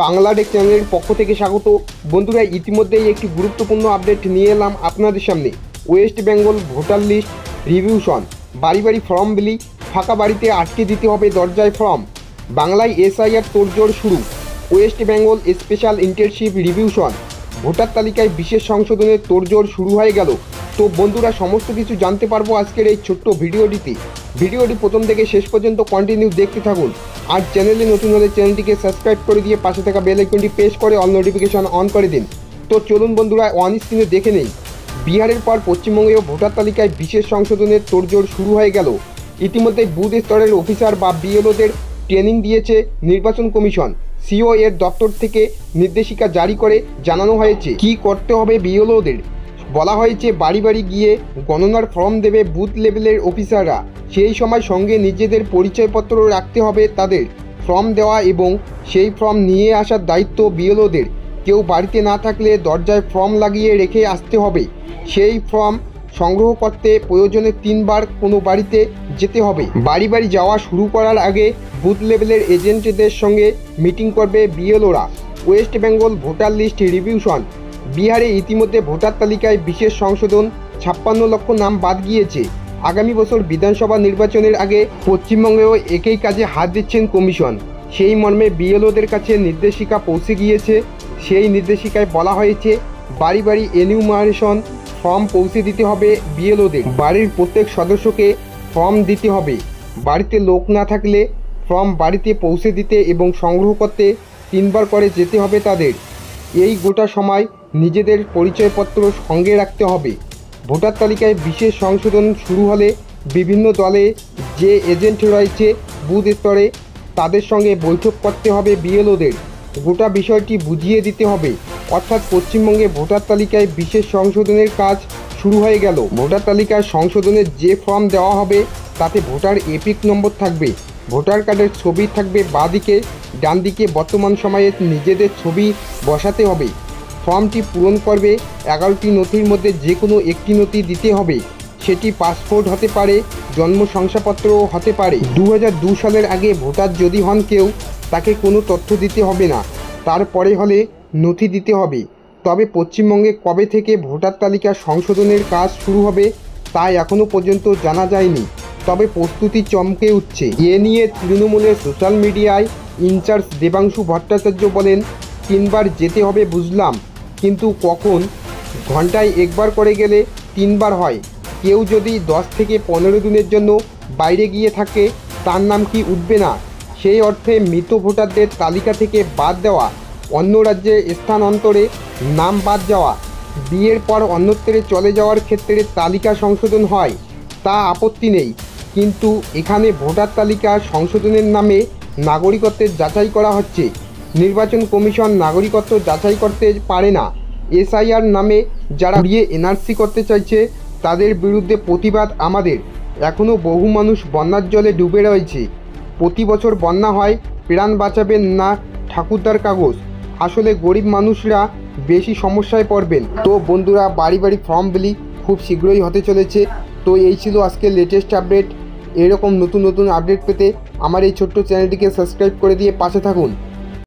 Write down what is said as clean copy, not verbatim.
Bangla take চ্যানেলের পক্ষ থেকে স্বাগত। বন্ধুরা, ইতিমধ্যেই একটি গুরুত্বপূর্ণ আপডেট নিয়ে এলাম আপনাদের সামনে। West Bengal voter list revision, বাড়ি বাড়ি ফর্ম বিলি, ফাঁকা বাড়িতে আটকে দিতে হবে দরজায় ফর্ম। বাংলায় এসআইআর তোড়জোড় শুরু। West Bengal special internship revision, voter তালিকায় বিশেষ সংশোধনের তোড়জোড় শুরু হয়ে গেল। তো বন্ধুরা, সমস্ত কিছু জানতে পারবো আজকের এই ছোট্ট ভিডিওটি প্রথম থেকে শেষ পর্যন্ত কন্টিনিউ দেখতে থাকুন। আর চ্যানেলে নতুন হলে চ্যানেলটিকে সাবস্ক্রাইব করে দিয়ে পাশে থাকা বেল আইকনটি প্রেস করে অল নোটিফিকেশন অন করে দিন। তো চলুন বন্ধুরা, অন স্ক্রিনে দেখে নেই। বিহারের পর পশ্চিমবঙ্গেও ভোটার তালিকায় বিশেষ সংশোধনের তোড়জোড় শুরু হয়ে গেল। ইতিমধ্যে বুথ স্তরের অফিসার বা বিএলওদের ট্রেনিং দিয়েছে নির্বাচন কমিশন। সিও এর দপ্তর থেকে নির্দেশিকা জারি করে জানানো হয়েছে কি করতে হবে বিএলওদের। বলা হয়েছে বাড়ি বাড়ি গিয়ে গণনার ফর্ম দেবে বুথ লেভেলের অফিসাররা। সেই সময় সঙ্গে নিজেদের পরিচয়পত্র রাখতে হবে তাদের। ফর্ম দেওয়া এবং সেই ফর্ম নিয়ে আসার দায়িত্ব বিএলওদের। কেউ বাড়িতে না থাকলে দরজায় ফর্ম লাগিয়ে রেখে আসতে হবে। সেই ফর্ম সংগ্রহ করতে প্রয়োজনে 3 বার কোনো বাড়িতে যেতে হবে। বাড়ি বাড়ি যাওয়া শুরু করার আগে বুথ লেভেলের এজেন্টদের সঙ্গে মিটিং করবে বিএলওরা। West Bengal voter list revision, বিহারে ইতিমধ্যে ভোটার তালিকায় বিশেষ সংশোধন, 56 লক্ষ নাম বাদ গিয়েছে। আগামী বছর বিধানসভা নির্বাচনের আগে পশ্চিমবঙ্গেও একই কাজে হাত দিচ্ছেন কমিশন। সেই মর্মে বিএলওদের কাছে নির্দেশিকা পৌঁছে গিয়েছে। সেই নির্দেশিকায় বলা হয়েছে বাড়ি বাড়ি এনিউমারেশন ফর্ম পৌঁছে দিতে হবে বিএলওদের। বাড়ির প্রত্যেক সদস্যকে ফর্ম দিতে হবে। বাড়িতে লোক না থাকলে ফর্ম বাড়িতে পৌঁছে দিতে এবং সংগ্রহ করতে 3 বার করে যেতে হবে তাদের। এই গোটা সময় নিজেদের পরিচয়পত্র সঙ্গে রাখতে হবে। ভোটার তালিকায় বিশেষ সংশোধন শুরু হলে বিভিন্ন দলে যে এজেন্ট রয়েছে বুথ স্তরে তাদের সঙ্গে বৈঠক করতে হবে বিএলওদের। গোটা বিষয়টি বুঝিয়ে দিতে হবে। অর্থাৎ পশ্চিমবঙ্গে ভোটার তালিকায় বিশেষ সংশোধনের কাজ শুরু হয়ে গেল। ভোটার তালিকায় সংশোধনের যে ফর্ম দেওয়া হবে তাতে ভোটার এপিক নম্বর থাকবে। ভোটার কার্ডের ছবি থাকবে বাঁ দিকে, ডান দিকে বর্তমান সময়ে নিজেদের ছবি বসাতে হবে। ফর্মটি পূরণ করবে 11টি নথির মধ্যে যে কোনো একটি নথি দিতে হবে। সেটি পাসপোর্ট হতে পারে, জন্ম শংসাপত্রও হতে পারে। 2002 সালের আগে ভোটার যদি হন কেউ, তাকে কোনো তথ্য দিতে হবে না। তারপরে হলে নথি দিতে হবে। তবে পশ্চিমবঙ্গে কবে থেকে ভোটার তালিকা সংশোধনের কাজ শুরু হবে তা এখনও পর্যন্ত জানা যায়নি। তবে প্রস্তুতি চমকে উঠছে। এ নিয়ে তৃণমূলের সোশ্যাল মিডিয়ায় ইনচার্জ দেবাংশু ভট্টাচার্য বলেন, 3 বার যেতে হবে বুঝলাম, কিন্তু কখন? ঘন্টায় 1 বার করে গেলে 3 বার হয়। কেউ যদি 10 থেকে 15 দিনের জন্য বাইরে গিয়ে থাকে তার নাম কি উঠবে না? সেই অর্থে মৃত ভোটারদের তালিকা থেকে বাদ দেওয়া, অন্য রাজ্যে স্থানান্তরে নাম বাদ যাওয়া, বিয়ের পর অন্যত্রে চলে যাওয়ার ক্ষেত্রে তালিকা সংশোধন হয়, তা আপত্তি নেই। কিন্তু এখানে ভোটার তালিকা সংশোধনের নামে নাগরিকত্বের যাচাই করা হচ্ছে। নির্বাচন কমিশন নাগরিকত্ব যাচাই করতে পারে না। এসআইআর নামে যারা ঘুরিয়ে এনআরসি করতে চাইছে তাদের বিরুদ্ধে প্রতিবাদ আমাদের। এখনও বহু মানুষ বন্যার জলে ডুবে রয়েছে। প্রতি বছর বন্যা হয়, প্রাণ বাঁচাবেন না ঠাকুরদার কাগজ। আসলে গরিব মানুষরা বেশি সমস্যায় পড়বেন। তো বন্ধুরা, বাড়ি বাড়ি ফর্ম বিলি খুব শীঘ্রই হতে চলেছে। তো এই ছিল আজকের লেটেস্ট আপডেট। এরকম নতুন নতুন আপডেট পেতে আমার এই ছোট্ট চ্যানেলটিকে সাবস্ক্রাইব করে দিয়ে পাশে থাকুন।